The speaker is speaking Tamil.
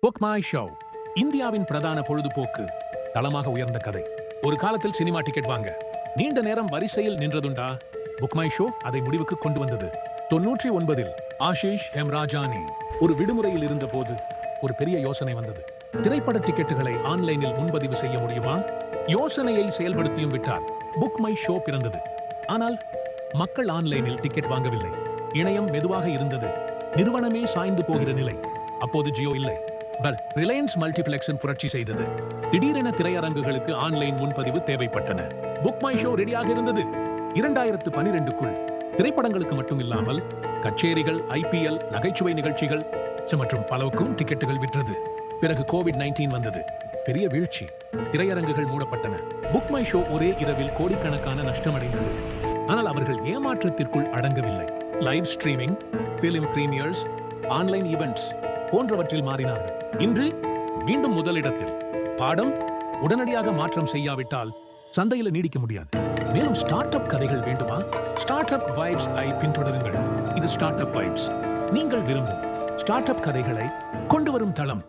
புக் மை ஷோ இந்தியாவின் பிரதான பொழுதுபோக்கு தளமாக உயர்ந்த கதை. ஒரு காலத்தில் சினிமா டிக்கெட் வாங்க நீண்ட நேரம் வரிசையில் நின்றதுண்டா? புக் மை ஷோ அதை முடிவுக்கு கொண்டு வந்தது. 99 ஆஷிஷ் ஹெம்ராஜானி ஒரு விடுமுறையில் இருந்த போது ஒரு பெரிய யோசனை வந்தது. திரைப்பட டிக்கெட்டுகளை ஆன்லைனில் முன்பதிவு செய்ய முடியுமா? யோசனையை செயல்படுத்தியும் விட்டால் புக் மை ஷோ பிறந்தது. ஆனால் மக்கள் ஆன்லைனில் டிக்கெட் வாங்கவில்லை. இணையம் மெதுவாக இருந்தது. நிறுவனமே சாய்ந்து போகிற நிலை. அப்போது ஜியோ இல்லை, ரிலையன்ஸ் மல்டிபிளெக்ஸின் புரட்சி செய்தது. திடீரென திரையரங்குகளுக்கு ஆன்லைன் முன்பதிவு தேவைப்பட்டன. புக் மை ஷோ ரெடியாக இருந்தது. 2012க்குள் திரைப்படங்களுக்கு மட்டும் இல்லாமல் கச்சேரிகள், IPL, நகைச்சுவை நிகழ்ச்சிகள் மற்றும் பலவுக்கும் டிக்கெட்டுகள் விற்றது. பிறகு கோவிட்-19 வந்தது. பெரிய வீழ்ச்சி. திரையரங்குகள் மூடப்பட்டன. புக் மை ஷோ ஒரே இரவில் கோடிக்கணக்கான நஷ்டமடைந்தது. ஆனால் அவர்கள் ஏமாற்றத்திற்குள் அடங்கவில்லை. Live streaming, film premieres, online events போன்றவற்றில் மாறினார்கள். இன்று மீண்டும் முதலிடத்தில். பாடம் உடனடியாக மாற்றம் செய்யாவிட்டால் சந்தையில் நீடிக்க முடியாது. மேலும் ஸ்டார்ட் அப் கதைகள் வேண்டுமா? ஸ்டார்ட் அப் வைப்ஸ் ஐ பின்தொடருங்கள். இது ஸ்டார்ட் அப் வைப்ஸ். நீங்கள் விரும்பும் ஸ்டார்ட் அப் கதைகளை கொண்டு வரும் தளம்.